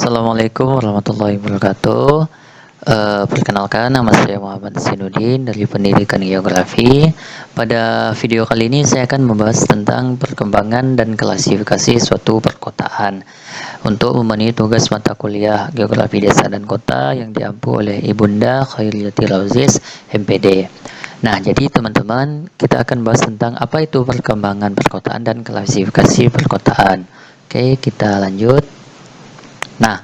Assalamualaikum warahmatullahi wabarakatuh. Perkenalkan, nama saya Muhammad Sinudin dari Pendidikan Geografi. Pada video kali ini saya akan membahas tentang perkembangan dan klasifikasi suatu perkotaan untuk memenuhi tugas mata kuliah Geografi Desa dan Kota yang diampu oleh Ibunda Khairiyati Rauzis, MPD. Nah, jadi teman-teman, kita akan bahas tentang apa itu perkembangan perkotaan dan klasifikasi perkotaan. Oke, kita lanjut. Nah,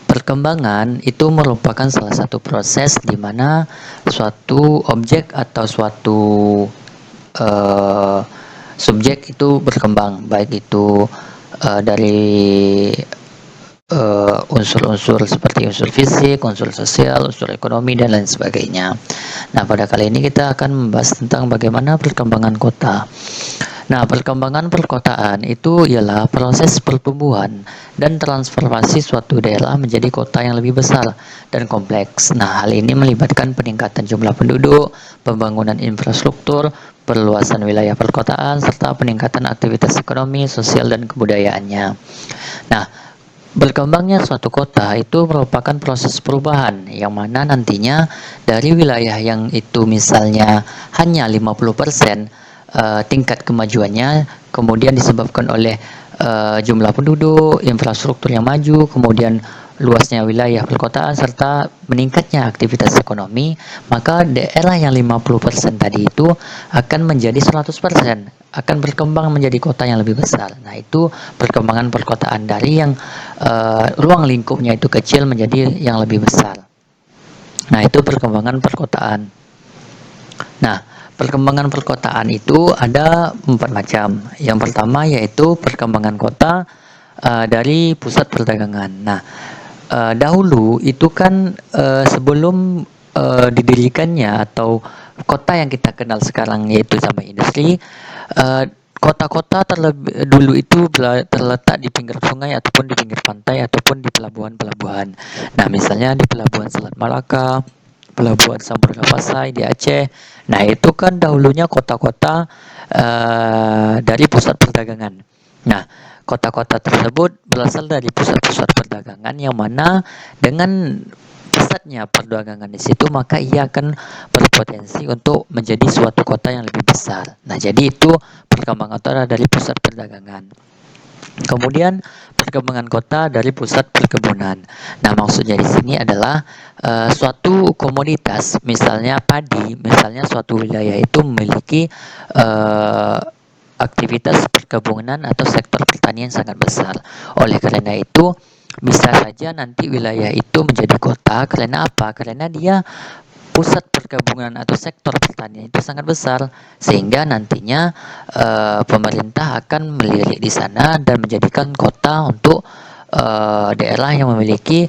perkembangan itu merupakan salah satu proses di mana suatu objek atau suatu uh, subjek itu berkembang, baik itu dari unsur-unsur seperti unsur fisik, unsur sosial, unsur ekonomi, dan lain sebagainya. Nah, pada kali ini kita akan membahas tentang bagaimana perkembangan kota. Nah, perkembangan perkotaan itu ialah proses pertumbuhan dan transformasi suatu daerah menjadi kota yang lebih besar dan kompleks. Nah, hal ini melibatkan peningkatan jumlah penduduk, pembangunan infrastruktur, perluasan wilayah perkotaan, serta peningkatan aktivitas ekonomi, sosial, dan kebudayaannya. Nah, berkembangnya suatu kota itu merupakan proses perubahan yang mana nantinya dari wilayah yang itu misalnya hanya 50% tingkat kemajuannya, kemudian disebabkan oleh jumlah penduduk, infrastruktur yang maju, kemudian luasnya wilayah perkotaan serta meningkatnya aktivitas ekonomi, maka daerah yang 50% tadi itu akan menjadi 100%, akan berkembang menjadi kota yang lebih besar. Nah, itu perkembangan perkotaan dari yang ruang lingkupnya itu kecil menjadi yang lebih besar. Nah, itu perkembangan perkotaan. Nah, perkembangan perkotaan itu ada 4 macam. Yang pertama yaitu perkembangan kota dari pusat perdagangan. Nah, dahulu itu kan sebelum didirikannya atau kota yang kita kenal sekarang yaitu sama industri, kota-kota terlebih dulu itu terletak di pinggir sungai ataupun di pinggir pantai ataupun di pelabuhan-pelabuhan. Nah, misalnya di pelabuhan Selat Malaka, pelabuhan Samudra Pasai di Aceh. Nah, itu kan dahulunya kota-kota dari pusat perdagangan. Nah, kota-kota tersebut berasal dari pusat-pusat perdagangan yang mana dengan pusatnya perdagangan di situ maka ia akan berpotensi untuk menjadi suatu kota yang lebih besar. Nah, jadi itu perkembangan kota dari pusat perdagangan. Kemudian perkembangan kota dari pusat perkebunan. Nah, maksudnya di sini adalah suatu komoditas, misalnya padi, misalnya suatu wilayah itu memiliki aktivitas perkebunan atau sektor pertanian sangat besar. Oleh karena itu, bisa saja nanti wilayah itu menjadi kota karena apa? Karena dia pusat perkebunan atau sektor pertanian itu sangat besar sehingga nantinya pemerintah akan melirik di sana dan menjadikan kota untuk daerah yang memiliki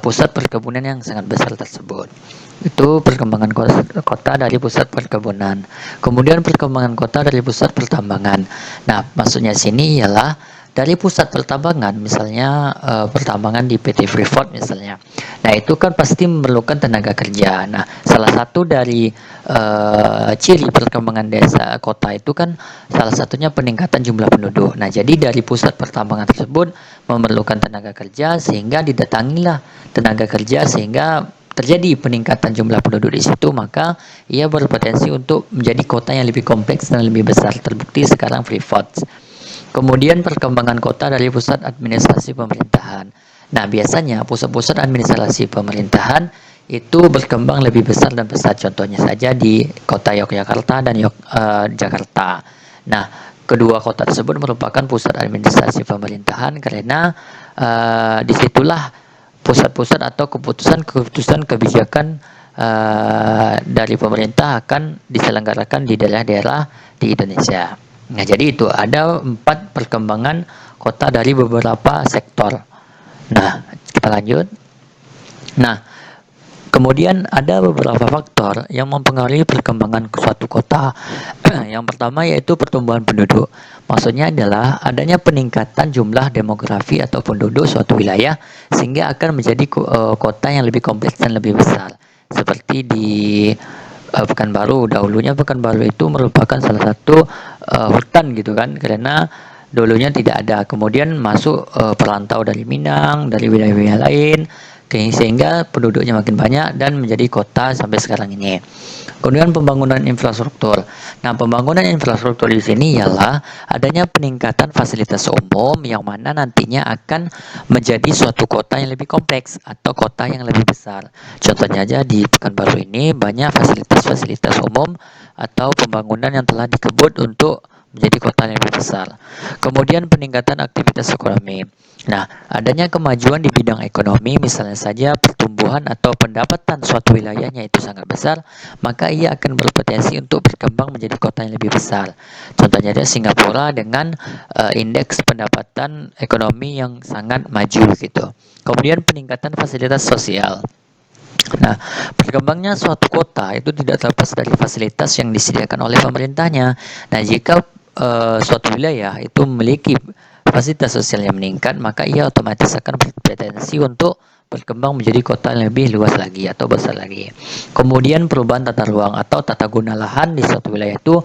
pusat perkebunan yang sangat besar tersebut. Itu perkembangan kota dari pusat perkebunan. Kemudian perkembangan kota dari pusat pertambangan. Nah, maksudnya sini ialah dari pusat pertambangan, misalnya pertambangan di PT Freeport misalnya. Nah, itu kan pasti memerlukan tenaga kerja. Nah, salah satu dari ciri perkembangan desa kota itu kan salah satunya peningkatan jumlah penduduk. Nah, jadi dari pusat pertambangan tersebut memerlukan tenaga kerja sehingga didatangilah tenaga kerja sehingga terjadi peningkatan jumlah penduduk di situ, maka ia berpotensi untuk menjadi kota yang lebih kompleks dan lebih besar. Terbukti sekarang Freeport. Kemudian perkembangan kota dari pusat administrasi pemerintahan. Nah, biasanya pusat-pusat administrasi pemerintahan itu berkembang lebih besar dan besar. Contohnya saja di kota Yogyakarta dan Jakarta. Nah, kedua kota tersebut merupakan pusat administrasi pemerintahan karena disitulah pusat-pusat atau keputusan-keputusan kebijakan dari pemerintah akan diselenggarakan di daerah-daerah di Indonesia. Nah, jadi itu ada 4 perkembangan kota dari beberapa sektor. Nah, kita lanjut. Nah, kemudian ada beberapa faktor yang mempengaruhi perkembangan suatu kota. Yang pertama yaitu pertumbuhan penduduk. Maksudnya adalah adanya peningkatan jumlah demografi atau penduduk suatu wilayah sehingga akan menjadi kota yang lebih kompleks dan lebih besar. Seperti di Pekanbaru, dahulunya Pekanbaru itu merupakan salah satu hutan gitu kan, karena dulunya tidak ada, kemudian masuk perantau dari Minang, dari wilayah-wilayah lain, sehingga penduduknya makin banyak dan menjadi kota sampai sekarang ini. Kemudian pembangunan infrastruktur. Nah, pembangunan infrastruktur di sini ialah adanya peningkatan fasilitas umum yang mana nantinya akan menjadi suatu kota yang lebih kompleks atau kota yang lebih besar. Contohnya aja di Pekanbaru ini banyak fasilitas-fasilitas umum atau pembangunan yang telah dikebut untuk menjadi kota yang lebih besar. Kemudian peningkatan aktivitas ekonomi. Nah, adanya kemajuan di bidang ekonomi, misalnya saja pertumbuhan atau pendapatan suatu wilayahnya itu sangat besar, maka ia akan berpotensi untuk berkembang menjadi kota yang lebih besar. Contohnya ada Singapura dengan indeks pendapatan ekonomi yang sangat maju gitu. Kemudian peningkatan fasilitas sosial. Nah, berkembangnya suatu kota itu tidak terlepas dari fasilitas yang disediakan oleh pemerintahnya. Nah, jika suatu wilayah itu memiliki fasilitas sosial yang meningkat, maka ia otomatis akan berpotensi untuk berkembang menjadi kota yang lebih luas lagi atau besar lagi. Kemudian perubahan tata ruang atau tata guna lahan di suatu wilayah itu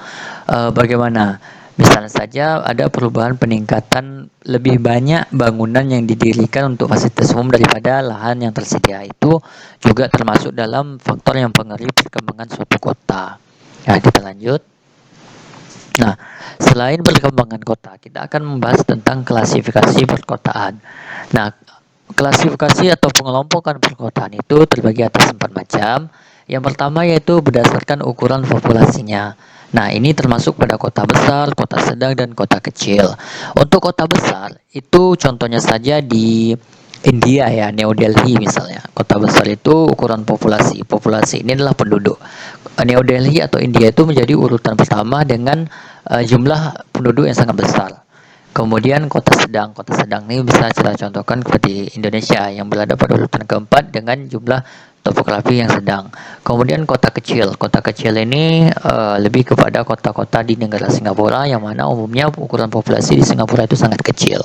bagaimana? Misalnya saja ada perubahan peningkatan lebih banyak bangunan yang didirikan untuk fasilitas umum daripada lahan yang tersedia, itu juga termasuk dalam faktor yang mempengaruhi perkembangan suatu kota. Nah, kita lanjut. Nah, selain perkembangan kota, kita akan membahas tentang klasifikasi perkotaan. Nah, klasifikasi atau pengelompokan perkotaan itu terbagi atas 4 macam. Yang pertama yaitu berdasarkan ukuran populasinya. Nah, ini termasuk pada kota besar, kota sedang, dan kota kecil. Untuk kota besar, itu contohnya saja di India ya, New Delhi misalnya. Kota besar itu ukuran populasi. Populasi ini adalah penduduk. New Delhi atau India itu menjadi urutan pertama dengan jumlah penduduk yang sangat besar. Kemudian kota sedang ini bisa kita contohkan seperti Indonesia yang berada pada urutan keempat dengan jumlah topografi yang sedang. Kemudian kota kecil ini lebih kepada kota-kota di negara Singapura yang mana umumnya ukuran populasi di Singapura itu sangat kecil.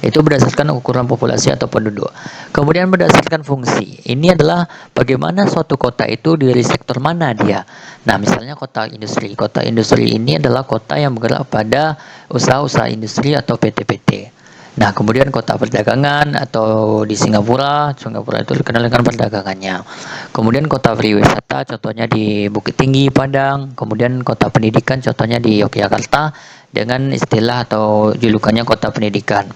Itu berdasarkan ukuran populasi atau penduduk. Kemudian berdasarkan fungsi. Ini adalah bagaimana suatu kota itu dari sektor mana dia. Nah, misalnya kota industri. Kota industri ini adalah kota yang bergerak pada usaha-usaha industri atau PT-PT. Nah, kemudian kota perdagangan atau di Singapura itu dikenal dengan perdagangannya. Kemudian kota pariwisata, contohnya di Bukit Tinggi, Padang. Kemudian kota pendidikan, contohnya di Yogyakarta dengan istilah atau julukannya kota pendidikan.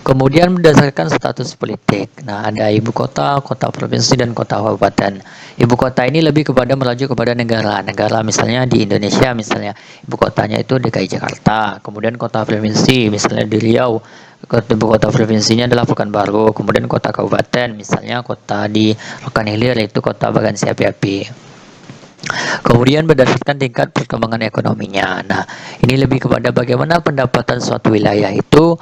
Kemudian berdasarkan status politik. Nah, ada ibu kota, kota provinsi, dan kota kabupaten. Ibu kota ini lebih kepada merujuk kepada negara. Negara misalnya di Indonesia misalnya ibu kotanya itu DKI Jakarta. Kemudian kota provinsi misalnya di Riau. Ibu kota provinsinya adalah Pekanbaru. Kemudian kota kabupaten misalnya kota di Rokan Hilir yaitu kota Bagansi Api-Api. Kemudian berdasarkan tingkat perkembangan ekonominya. Nah, ini lebih kepada bagaimana pendapatan suatu wilayah itu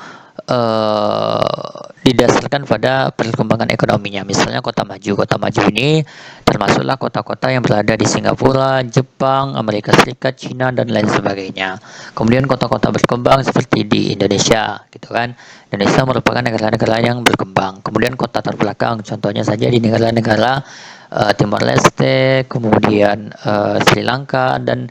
didasarkan pada perkembangan ekonominya. Misalnya kota maju ini termasuklah kota-kota yang berada di Singapura, Jepang, Amerika Serikat, Cina, dan lain sebagainya. Kemudian kota-kota berkembang seperti di Indonesia, gitu kan. Indonesia merupakan negara-negara yang berkembang. Kemudian kota terbelakang, contohnya saja di negara-negara Timor Leste, kemudian Sri Lanka, dan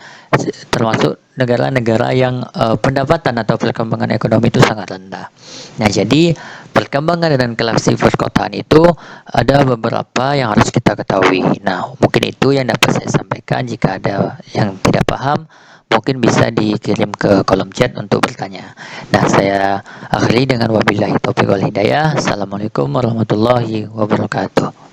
termasuk negara-negara yang pendapatan atau perkembangan ekonomi itu sangat rendah. Nah, jadi perkembangan dan klasifikasi perkotaan itu ada beberapa yang harus kita ketahui. Nah, mungkin itu yang dapat saya sampaikan. Jika ada yang tidak paham, mungkin bisa dikirim ke kolom chat untuk bertanya. Nah, saya akhiri dengan wabillahi taufiq wal hidayah. Assalamualaikum warahmatullahi wabarakatuh.